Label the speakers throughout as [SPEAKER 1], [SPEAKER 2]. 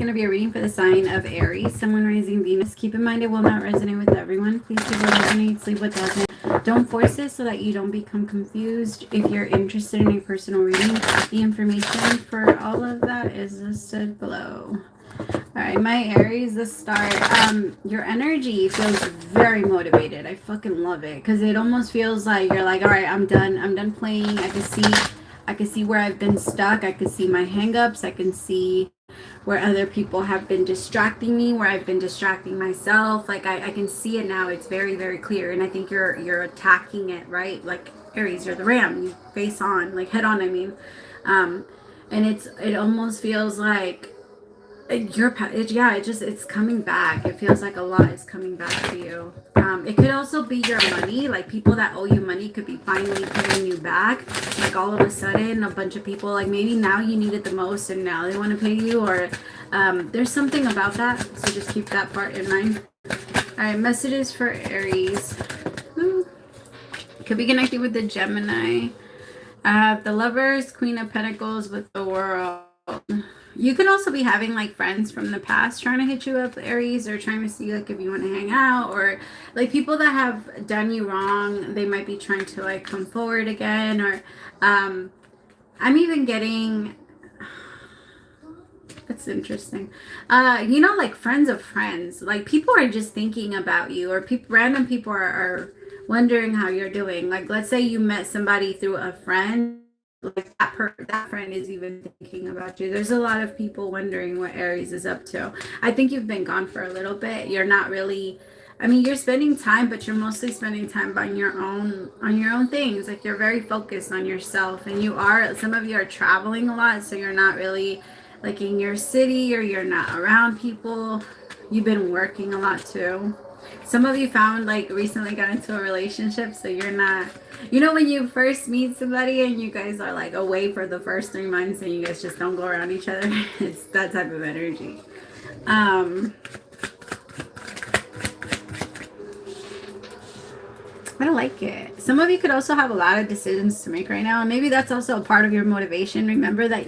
[SPEAKER 1] going to be a reading for the sign of Aries, Sun, Moon, Rising, Venus. Keep in mind it will not resonate with everyone. Please take what resonates, leave what doesn't. Don't force this so that you don't become confused. If you're interested in a personal reading, the information for all of that is listed below. All right, my Aries, the start. Your energy feels very motivated. I fucking love it because it almost feels like you're like, all right, I'm done playing. I can see where I've been stuck. I can see my hangups. I can see where other people have been distracting me, where I've been distracting myself. Like I can see it now. It's very, very clear. And I think you're attacking it, right? Like Aries, you're the ram. You face on, like head on, I mean. And it almost feels like it's coming back. It feels like a lot is coming back to you. It could also be your money, like people that owe you money could be finally paying you back. Like all of a sudden a bunch of people, like maybe now you need it the most and now they want to pay you, or there's something about that, so just keep that part in mind. All right, messages for Aries. Could be connecting with the Gemini. I have the Lovers, Queen of Pentacles with the World. You could also be having like friends from the past trying to hit you up, Aries, or trying to see like if you want to hang out, or like people that have done you wrong. They might be trying to like come forward again, or I'm even getting, that's interesting. You know, like friends of friends, like people are just thinking about you, or random people are wondering how you're doing. Like let's say you met somebody through a friend. Like that friend is even thinking about you. There's a lot of people wondering what Aries is up to. I think you've been gone for a little bit. You're not really, I mean, you're spending time, but you're mostly spending time on your own things. Like you're very focused on yourself, and some of you are traveling a lot, so you're not really like in your city, or you're not around people. You've been working a lot too. Some of you found like recently got into a relationship, so you're not, you know, when you first meet somebody and you guys are like away for the first 3 months and you guys just don't go around each other. It's that type of energy. I like it. Some of you could also have a lot of decisions to make right now, and maybe that's also a part of your motivation. Remember that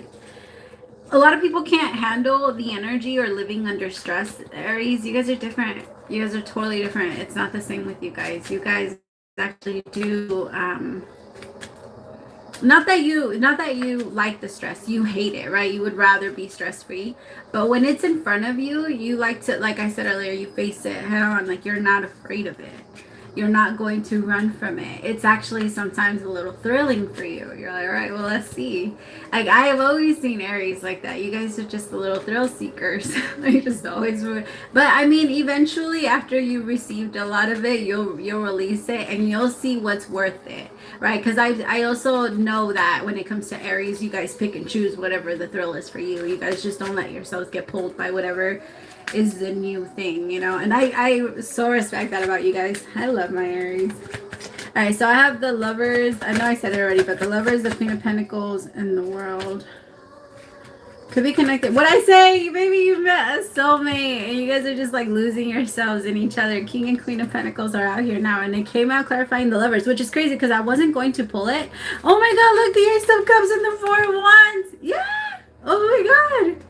[SPEAKER 1] a lot of people can't handle the energy or living under stress. Aries, you guys are different. You guys are totally different. It's not the same with you guys. You guys actually do, not that you like the stress. You hate it, right? You would rather be stress-free. But when it's in front of you, you like to, like I said earlier, you face it head on. Like you're not afraid of it. You're not going to run from it. It's actually sometimes a little thrilling for you. You're like, all right, well, let's see. Like I have always seen Aries like that. You guys are just the little thrill seekers. You just always were. But I mean, eventually after you received a lot of it, you'll release it and you'll see what's worth it, right? Because I also know that when it comes to Aries, you guys pick and choose whatever the thrill is for you. You guys just don't let yourselves get pulled by whatever is the new thing, you know. And I so respect that about you guys. I love my Aries. All right, so I have the Lovers. I know I said it already, but the Lovers, the Queen of Pentacles, and the World. Could be connected. What I say, maybe you met a soulmate and you guys are just like losing yourselves in each other. King and Queen of Pentacles are out here now, and they came out clarifying the Lovers, which is crazy because I wasn't going to pull it. Oh my god, look, the Ace of Cups and the Four of Wands. Yeah. Oh my god.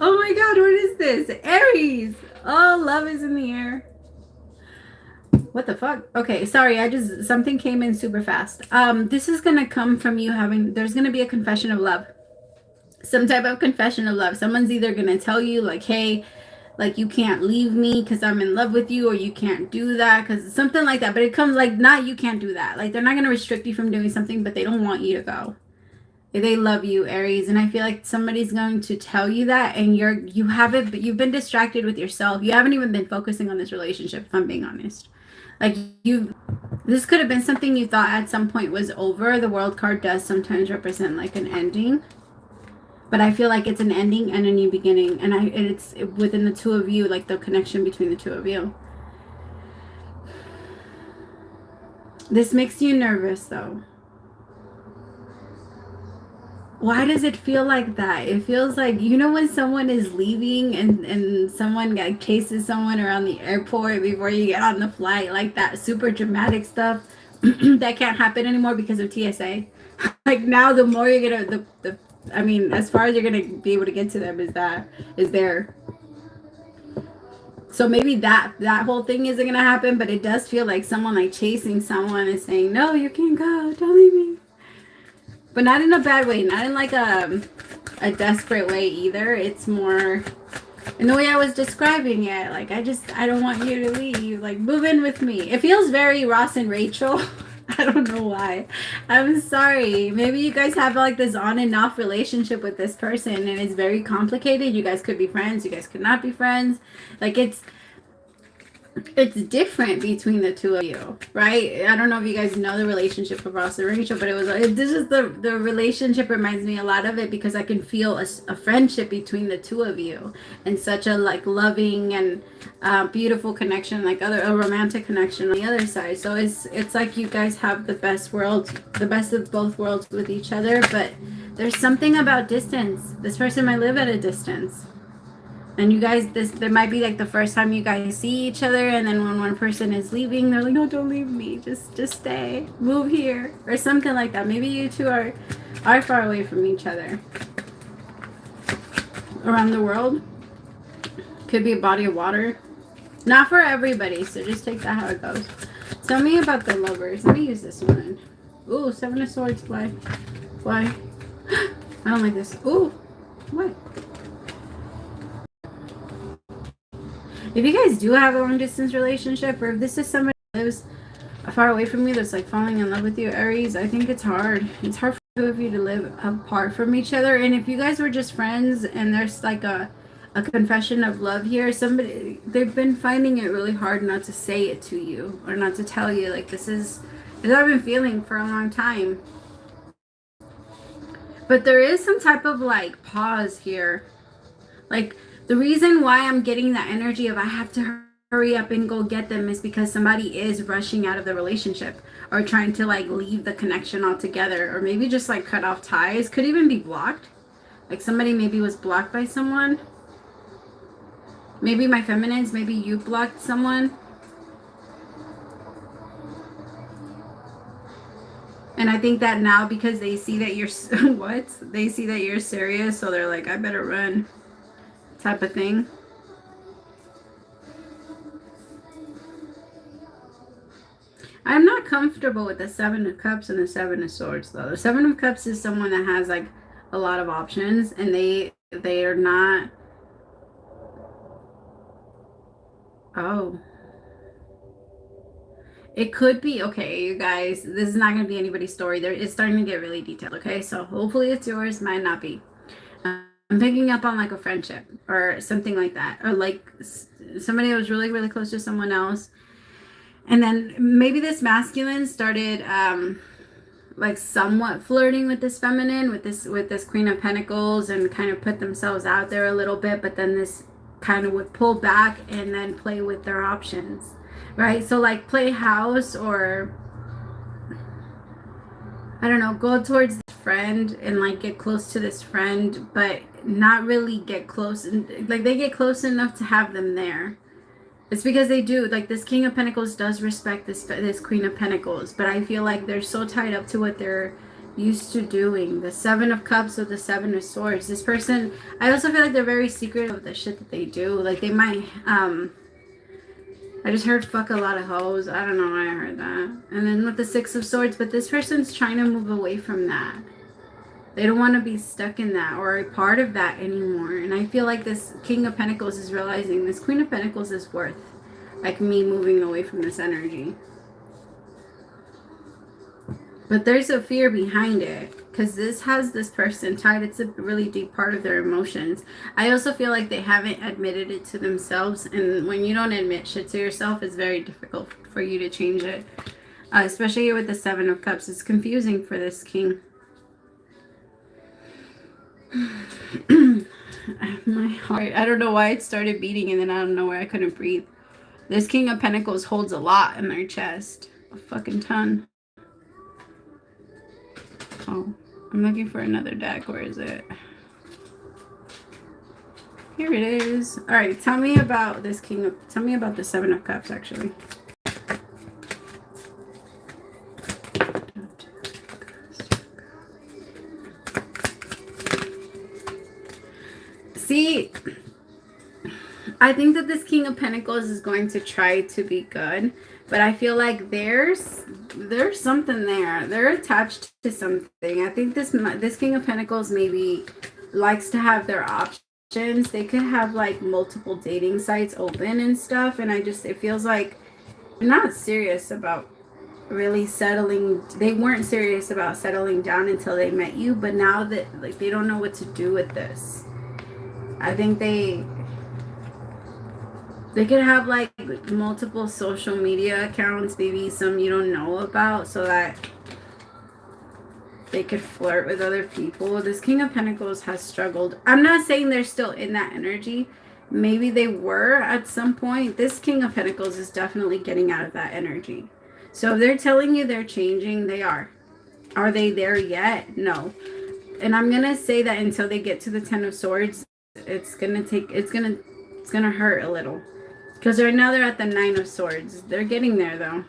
[SPEAKER 1] Oh my god, what is this? Aries. Oh, love is in the air. What the fuck? Okay, sorry, something came in super fast. This is gonna come from you there's gonna be a confession of love. Some type of confession of love. Someone's either gonna tell you like, hey, like you can't leave me because I'm in love with you, or you can't do that because something like that. But it comes like, not you can't do that. Like they're not gonna restrict you from doing something, but they don't want you to go. They love you, Aries, and I feel like somebody's going to tell you that, and you've been distracted with yourself. You haven't even been focusing on this relationship, if I'm being honest. Like this could have been something you thought at some point was over. The World card does sometimes represent like an ending, but I feel like it's an ending and a new beginning, and it's within the two of you, like the connection between the two of you. This makes you nervous though. Why does it feel like that? It feels like, you know, when someone is leaving and someone like chases someone around the airport before you get on the flight, like that super dramatic stuff that can't happen anymore because of TSA. Like now, the more you're gonna, the I mean, as far as you're gonna be able to get to them is there. So maybe that whole thing isn't gonna happen, but it does feel like someone like chasing someone and saying, "No, you can't go. Don't leave me." But not in a bad way, not in like a desperate way either. It's more in the way I was describing it. Like I don't want you to leave. Like move in with me. It feels very Ross and Rachel. I don't know why. I'm sorry. Maybe you guys have like this on and off relationship with this person and it's very complicated. You guys could be friends, you guys could not be friends. Like it's different between the two of you, right? I don't know if you guys know the relationship of Ross and Rachel, but this is the relationship reminds me a lot of it because I can feel a friendship between the two of you and such a like loving and beautiful connection, like a romantic connection on the other side. So it's like you guys have the best of both worlds with each other, but there's something about distance. This person might live at a distance. And you guys, there might be like the first time you guys see each other, and then when one person is leaving, they're like, "No, don't leave me. Just stay. Move here," or something like that. Maybe you two are far away from each other. Around the world, could be a body of water. Not for everybody, so just take that how it goes. Tell me about the lovers. Let me use this one. Ooh, 7 of Swords. Why? Why? I don't like this. Ooh, what? If you guys do have a long distance relationship, or if this is somebody that lives far away from you that's like falling in love with you, Aries, I think it's hard. It's hard for two of you to live apart from each other. And if you guys were just friends and there's like a confession of love here, they've been finding it really hard not to say it to you or not to tell you, like, this is what I've been feeling for a long time. But there is some type of like pause here. Like, the reason why I'm getting that energy of I have to hurry up and go get them is because somebody is rushing out of the relationship or trying to like leave the connection altogether, or maybe just like cut off ties. Could even be blocked. Like somebody maybe was blocked by someone. Maybe my feminines, maybe you blocked someone. And I think that now because they see that you're what? They see that you're serious, so they're like, I better run. Type of thing. I'm not comfortable with the 7 of Cups and the 7 of Swords though. The 7 of Cups is someone that has like a lot of options, and they are not. Oh, it could be, okay, you guys, this is not going to be anybody's story. It's starting to get really detailed, okay? So hopefully it's yours, might not be. I'm picking up on like a friendship or something like that, or like somebody that was really, really close to someone else. And then maybe this masculine started like somewhat flirting with this feminine, with this Queen of Pentacles, and kind of put themselves out there a little bit, but then this kind of would pull back and then play with their options, right? So like play house, or I don't know, go towards this friend and like get close to this friend, but not really get close, and like they get close enough to have them there. It's because they do, like, this King of Pentacles does respect this Queen of Pentacles, but I feel like they're so tied up to what they're used to doing. The 7 of Cups with the 7 of Swords. This person, I also feel like they're very secretive of the shit that they do. Like, they might, I just heard fuck a lot of hoes. I don't know why I heard that. And then with the 6 of Swords, but this person's trying to move away from that. They don't want to be stuck in that or a part of that anymore. And I feel like this King of Pentacles is realizing this Queen of Pentacles is worth like me moving away from this energy. But there's a fear behind it because this has this person tied. It's a really deep part of their emotions. I also feel like they haven't admitted it to themselves. And when you don't admit shit to yourself, it's very difficult for you to change it. Especially with the 7 of Cups. It's confusing for this king. My heart, I don't know why it started beating, and then I don't know where I couldn't breathe. This King of Pentacles holds a lot in their chest, a fucking ton. Oh, I'm looking for another deck. Where is it? Here it is. All right, tell me about this tell me about the 7 of Cups actually. I think that this King of Pentacles is going to try to be good, but I feel like there's something there. They're attached to something. I think this King of Pentacles maybe likes to have their options. They could have like multiple dating sites open and stuff, and it feels like they're not serious about really settling. They weren't serious about settling down until they met you, but now that like they don't know what to do with this. I think they could have like multiple social media accounts, maybe some you don't know about, so that they could flirt with other people. This King of Pentacles has struggled. I'm not saying they're still in that energy. Maybe they were at some point. This King of Pentacles is definitely getting out of that energy. So if they're telling you they're changing, they are. Are they there yet? No. And I'm going to say that until they get to the Ten of Swords, it's going to hurt a little. Because right now they're at the Nine of Swords. They're getting there, though.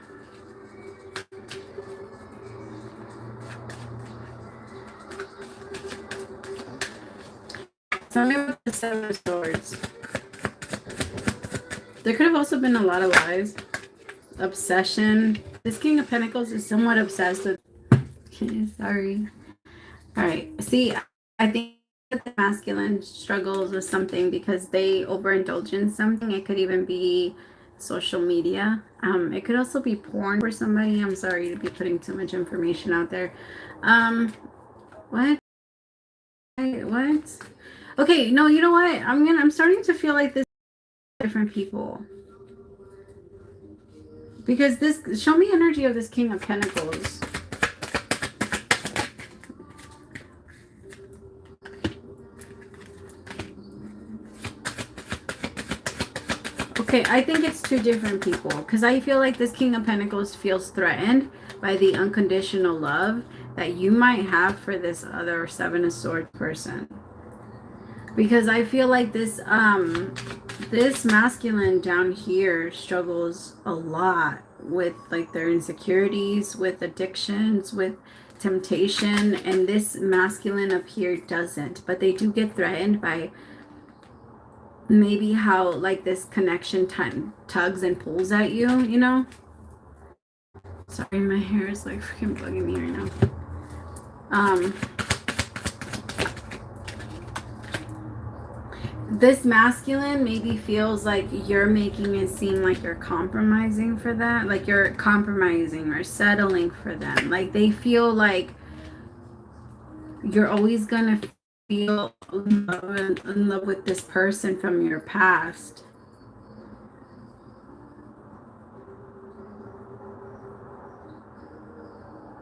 [SPEAKER 1] Tell me about the Seven of Swords. There could have also been a lot of lies. Obsession. This King of Pentacles is somewhat obsessed with... Okay, sorry. Alright. See, I think the masculine struggles with something because they overindulge in something. It could even be social media. It could also be porn for somebody. I'm sorry to be putting too much information out there. What? Okay, no, you know what? I'm starting to feel like this different people. Because show me energy of this King of Pentacles. Okay, I think it's two different people because I feel like this King of Pentacles feels threatened by the unconditional love that you might have for this other Seven of Swords person. Because I feel like this masculine down here struggles a lot with like their insecurities, with addictions, with temptation, and this masculine up here doesn't. But they do get threatened by maybe how like this connection tugs and pulls at you, you know? Sorry, my hair is like freaking bugging me right now. This masculine maybe feels like you're making it seem like you're compromising for that, like you're compromising or settling for them. Like they feel like you're always gonna feel in love with this person from your past.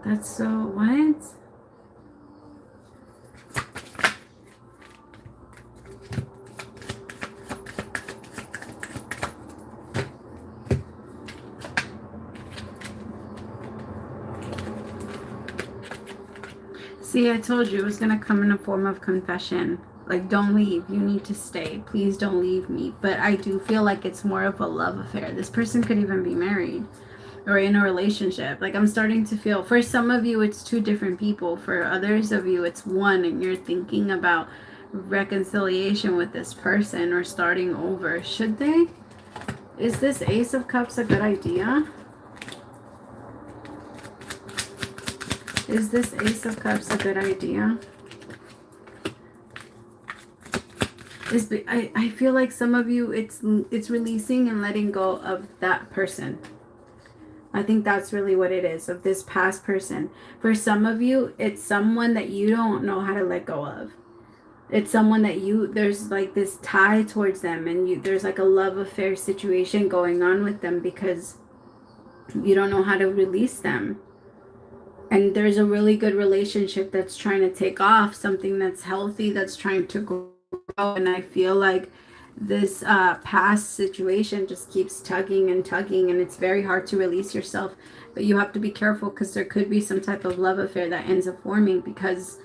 [SPEAKER 1] That's so what? See, I told you it was going to come in a form of confession. Like, don't leave. You need to stay. Please don't leave me. But I do feel like it's more of a love affair. This person could even be married or in a relationship. Like, I'm starting to feel, for some of you, it's two different people. For others of you, it's one, and you're thinking about reconciliation with this person or starting over. Should they? Is this Ace of Cups a good idea? Is this Ace of Cups a good idea? I feel like some of you, it's releasing and letting go of that person. I think that's really what it is, of this past person. For some of you, it's someone that you don't know how to let go of. It's someone that there's like this tie towards them, and there's like a love affair situation going on with them because you don't know how to release them. And there's a really good relationship that's trying to take off, something that's healthy, that's trying to grow. And I feel like this past situation just keeps tugging and tugging, and it's very hard to release yourself. But you have to be careful because there could be some type of love affair that ends up forming because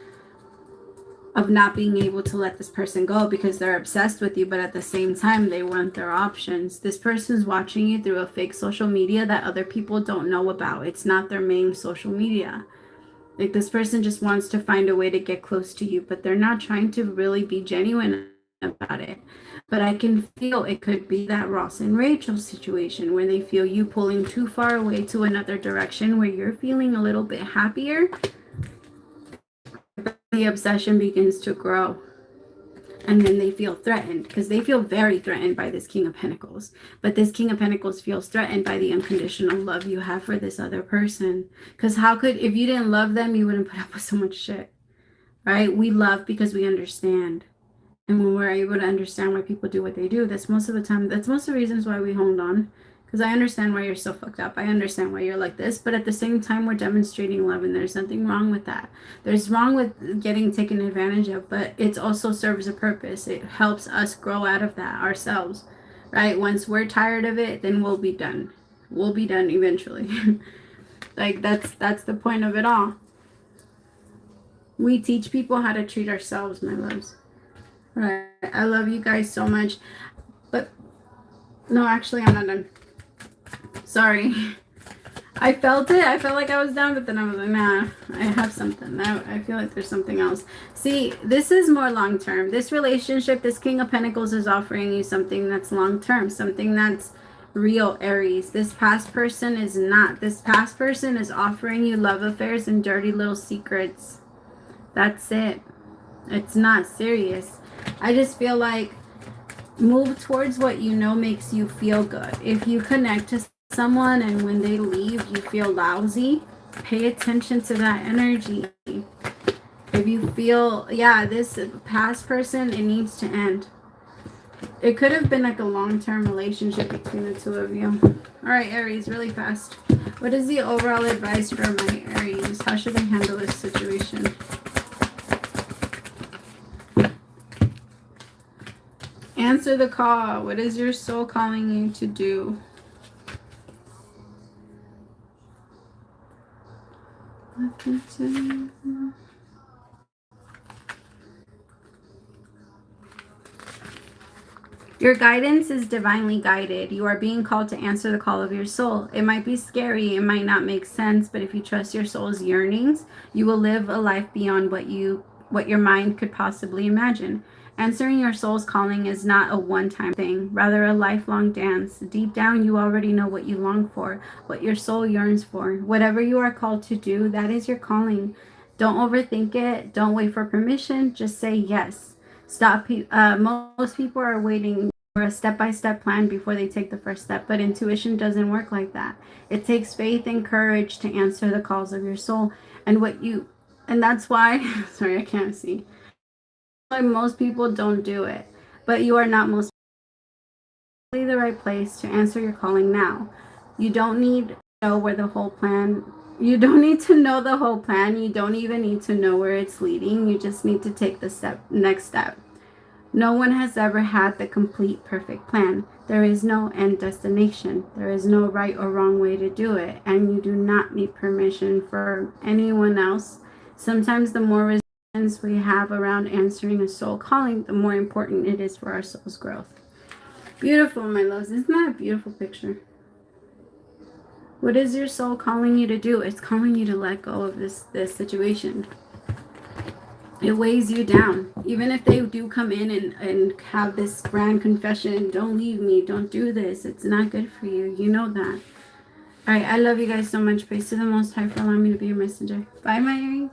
[SPEAKER 1] of not being able to let this person go because they're obsessed with you, but at the same time, they want their options. This person's watching you through a fake social media that other people don't know about. It's not their main social media. Like, this person just wants to find a way to get close to you, but they're not trying to really be genuine about it. But I can feel it could be that Ross and Rachel situation where they feel you pulling too far away to another direction where you're feeling a little bit happier. The obsession begins to grow. And then they feel threatened because they feel very threatened by this King of Pentacles. But this King of Pentacles feels threatened by the unconditional love you have for this other person. Because how could, if you didn't love them, you wouldn't put up with so much shit. Right? We love because we understand. And when we're able to understand why people do what they do, that's most of the time, that's most of the reasons why we hold on. Because I understand why you're so fucked up. I understand why you're like this. But at the same time, we're demonstrating love, and there's nothing wrong with that. There's wrong with getting taken advantage of, but it also serves a purpose. It helps us grow out of that ourselves, right? Once we're tired of it, then we'll be done. We'll be done eventually. Like, that's the point of it all. We teach people how to treat ourselves, my loves. Right. I love you guys so much. But, no, actually, I'm not done. Sorry. I felt it. I felt like I was down, but then I was like, nah, I have something. I feel like there's something else. See, this is more long-term. This relationship, this King of Pentacles is offering you something that's long-term, something that's real, Aries. This past person is not. This past person is offering you love affairs and dirty little secrets. That's it. It's not serious. I just feel like move towards what you know makes you feel good. If you connect to someone and when they leave you feel lousy, pay attention to that energy. If you feel, yeah, this past person, it needs to end. It could have been like a long-term relationship between the two of you. All right, Aries, really fast. What is the overall advice for my Aries? How should I handle this situation? Answer the call. What is your soul calling you to do? Your guidance is divinely guided. You are being called to answer the call of your soul. It might be scary. It might not make sense. But if you trust your soul's yearnings, you will live a life beyond what your mind could possibly imagine. Answering your soul's calling is not a one-time thing, rather a lifelong dance. Deep down, you already know what you long for, what your soul yearns for. Whatever you are called to do, that is your calling. Don't overthink it. Don't wait for permission. Just say yes. Most people are waiting for a step-by-step plan before they take the first step, but intuition doesn't work like that. It takes faith and courage to answer the calls of your soul. And that's why, sorry, I can't see. Most people don't do it, but you are not most the right place to answer your calling now. You don't need to know where the whole plan. You don't need to know the whole plan. You don't even need to know where it's leading. You just need to take the next step. No one has ever had the complete perfect plan. There is no end destination. There is no right or wrong way to do it, and you do not need permission for anyone else. Sometimes the more resistance we have around answering a soul calling, the more important it is for our soul's growth. Beautiful, my loves. Isn't that a beautiful picture? What is your soul calling you to do? It's calling you to let go of this situation. It weighs you down. Even if they do come in and have this grand confession, don't leave me, don't do this, it's not good for you. You know that. All right, I love you guys so much. Praise to the Most High for allowing me to be your messenger. Bye, my Aries.